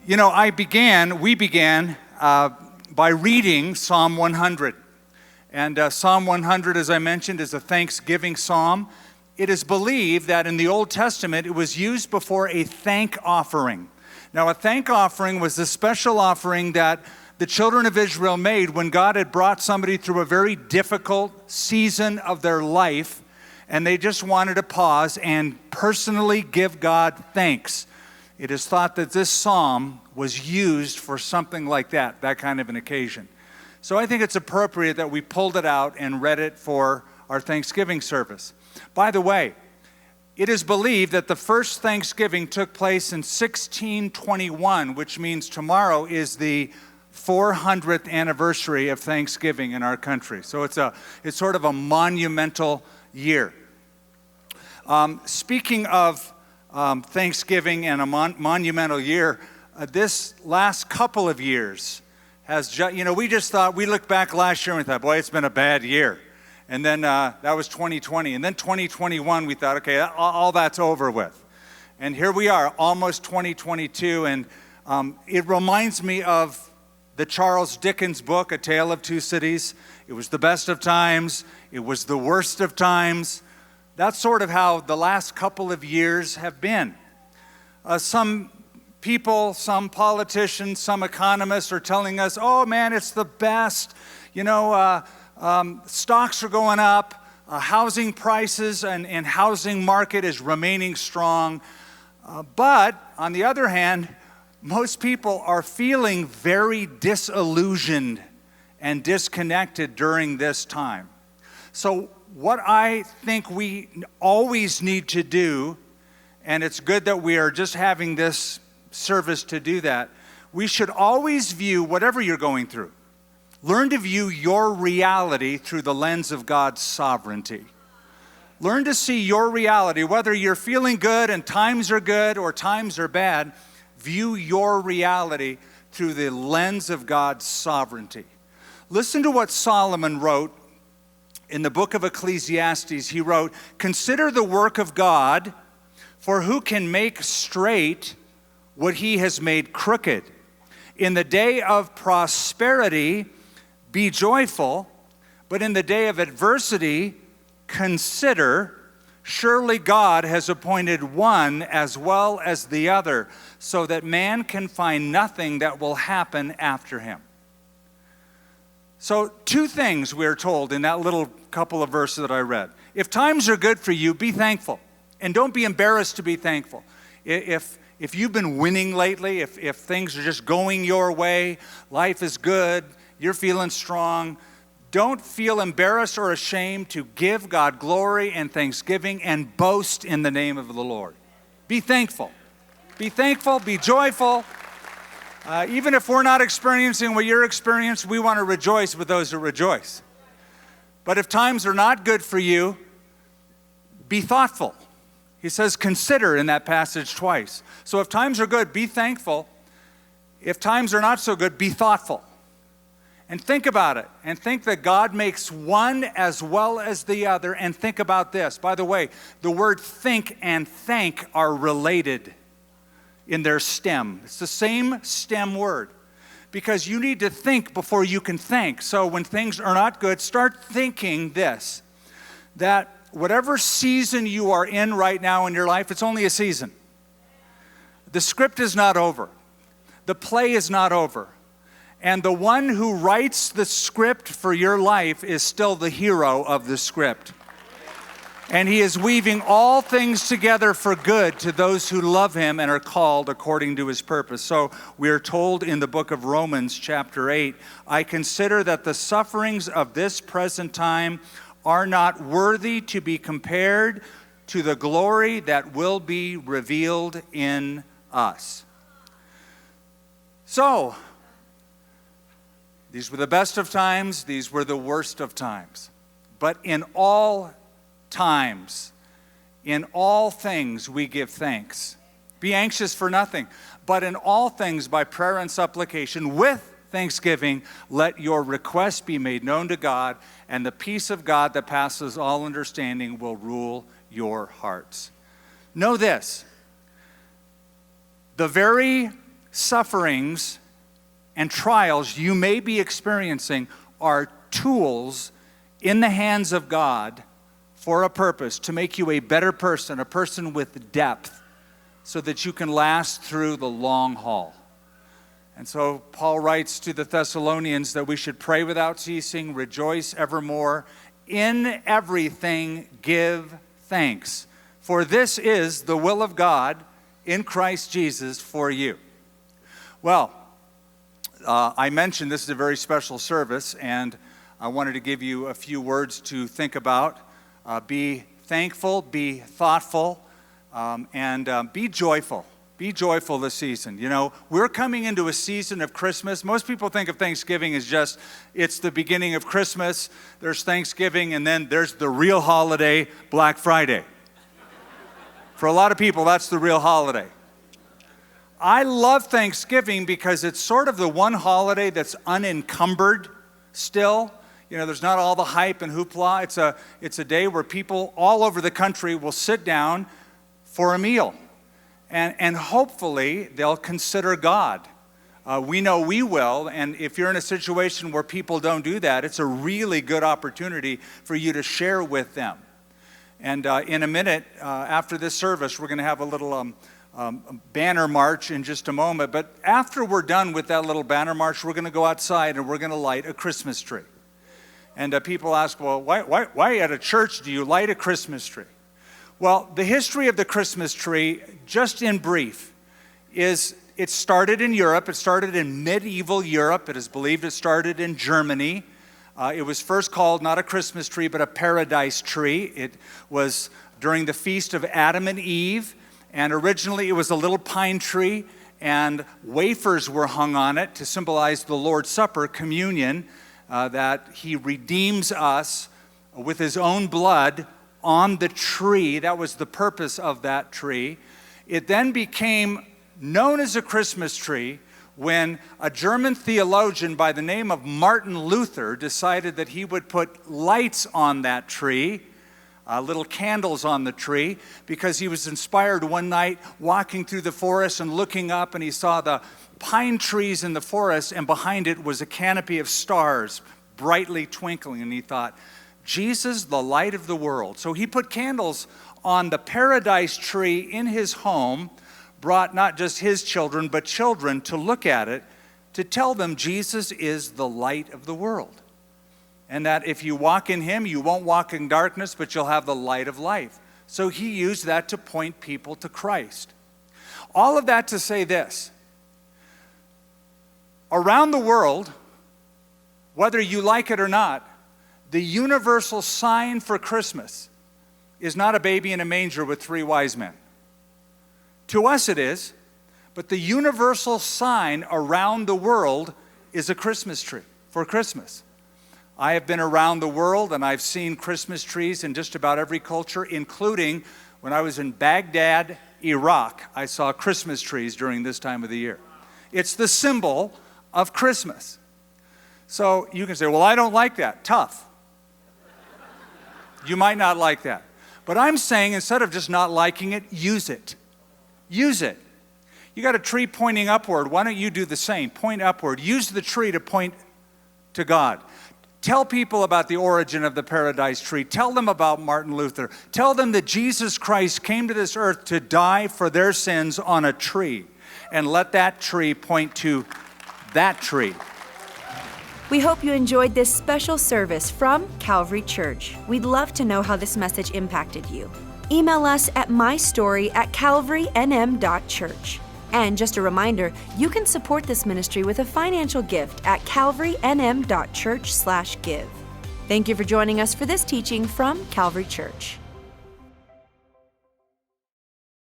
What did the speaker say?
We began by reading Psalm 100. And Psalm 100, as I mentioned, is a thanksgiving psalm. It is believed that in the Old Testament, it was used before a thank offering. Now, a thank offering was the special offering that the children of Israel made when God had brought somebody through a very difficult season of their life, and they just wanted to pause and personally give God thanks. It is thought that this psalm was used for something like that kind of an occasion. So I think it's appropriate that we pulled it out and read it for our Thanksgiving service. By the way, it is believed that the first Thanksgiving took place in 1621, which means tomorrow is the 400th anniversary of Thanksgiving in our country. So it's sort of a monumental year. Speaking of Thanksgiving and a monumental year, this last couple of years has we looked back last year and we thought, boy, it's been a bad year. And then that was 2020. And then 2021, we thought, okay, all that's over with. And here we are, almost 2022. And it reminds me of the Charles Dickens book, A Tale of Two Cities. It was the best of times. It was the worst of times. That's sort of how the last couple of years have been. Some people, some politicians, some economists are telling us, oh man, it's the best. Stocks are going up, housing prices and housing market is remaining strong. But on the other hand, most people are feeling very disillusioned and disconnected during this time. So what I think we always need to do, and it's good that we are just having this service to do that, we should always view whatever you're going through. Learn to view your reality through the lens of God's sovereignty. Learn to see your reality, whether you're feeling good and times are good or times are bad, view your reality through the lens of God's sovereignty. Listen to what Solomon wrote in the book of Ecclesiastes. He wrote, "Consider the work of God, for who can make straight what he has made crooked? In the day of prosperity, be joyful, but in the day of adversity, consider, surely God has appointed one as well as the other, so that man can find nothing that will happen after him." So two things we're told in that little couple of verses that I read. If times are good for you, be thankful. And don't be embarrassed to be thankful. If you've been winning lately, if things are just going your way, life is good, you're feeling strong, don't feel embarrassed or ashamed to give God glory and thanksgiving and boast in the name of the Lord. Be thankful. Be thankful, be joyful. Even if we're not experiencing what you're experiencing, we want to rejoice with those who rejoice. But if times are not good for you, be thoughtful. He says consider in that passage twice. So if times are good, be thankful. If times are not so good, be thoughtful. And think about it. And think that God makes one as well as the other. And think about this. By the way, the word think and thank are related in their stem. It's the same stem word. Because you need to think before you can thank. So when things are not good, start thinking this. That whatever season you are in right now in your life, it's only a season. The script is not over. The play is not over. And the one who writes the script for your life is still the hero of the script. And he is weaving all things together for good to those who love him and are called according to his purpose. So we are told in the book of Romans chapter 8, I consider that the sufferings of this present time are not worthy to be compared to the glory that will be revealed in us. So, these were the best of times, these were the worst of times. But in all times, in all things we give thanks. Be anxious for nothing, but in all things by prayer and supplication with thanksgiving, let your requests be made known to God, and the peace of God that passes all understanding will rule your hearts. Know this, the very sufferings and trials you may be experiencing are tools in the hands of God for a purpose, to make you a better person, a person with depth, so that you can last through the long haul. And so Paul writes to the Thessalonians that we should pray without ceasing, rejoice evermore, in everything give thanks, for this is the will of God in Christ Jesus for you. Well, I mentioned this is a very special service, and I wanted to give you a few words to think about. Be thankful, be thoughtful, and be joyful. Be joyful this season. You know, we're coming into a season of Christmas. Most people think of Thanksgiving as just, it's the beginning of Christmas. There's Thanksgiving, and then there's the real holiday, Black Friday. For a lot of people, that's the real holiday. I love Thanksgiving because it's sort of the one holiday that's unencumbered still. You know, there's not all the hype and hoopla. It's a day where people all over the country will sit down for a meal. And hopefully they'll consider God. We know we will, and if you're in a situation where people don't do that, it's a really good opportunity for you to share with them. And in a minute, after this service, we're going to have a little banner march in just a moment. But after we're done with that little banner march, we're going to go outside and we're going to light a Christmas tree. And people ask, well, why at a church do you light a Christmas tree? Well, the history of the Christmas tree, just in brief, is it started in Europe. It started in medieval Europe. It is believed it started in Germany. It was first called not a Christmas tree, but a paradise tree. It was during the feast of Adam and Eve, and originally it was a little pine tree, and wafers were hung on it to symbolize the Lord's Supper, communion, that He redeems us with His own blood on the tree. That was the purpose of that tree. It then became known as a Christmas tree when a German theologian by the name of Martin Luther decided that he would put lights on that tree, little candles on the tree, because he was inspired one night walking through the forest and looking up, and he saw the pine trees in the forest, and behind it was a canopy of stars brightly twinkling, and he thought, Jesus, the light of the world. So he put candles on the paradise tree in his home, brought not just his children, but children to look at it, to tell them Jesus is the light of the world. And that if you walk in Him, you won't walk in darkness, but you'll have the light of life. So he used that to point people to Christ. All of that to say this. Around the world, whether you like it or not, the universal sign for Christmas is not a baby in a manger with 3 wise men. To us it is, but the universal sign around the world is a Christmas tree for Christmas. I have been around the world and I've seen Christmas trees in just about every culture, including when I was in Baghdad, Iraq. I saw Christmas trees during this time of the year. It's the symbol of Christmas. So you can say, well, I don't like that. Tough. You might not like that. But I'm saying instead of just not liking it, use it. Use it. You got a tree pointing upward. Why don't you do the same? Point upward. Use the tree to point to God. Tell people about the origin of the paradise tree. Tell them about Martin Luther. Tell them that Jesus Christ came to this earth to die for their sins on a tree. And let that tree point to that tree. We hope you enjoyed this special service from Calvary Church. We'd love to know how this message impacted you. Email us at mystory@calvarynm.church. And just a reminder, you can support this ministry with a financial gift at calvarynm.church/give. Thank you for joining us for this teaching from Calvary Church.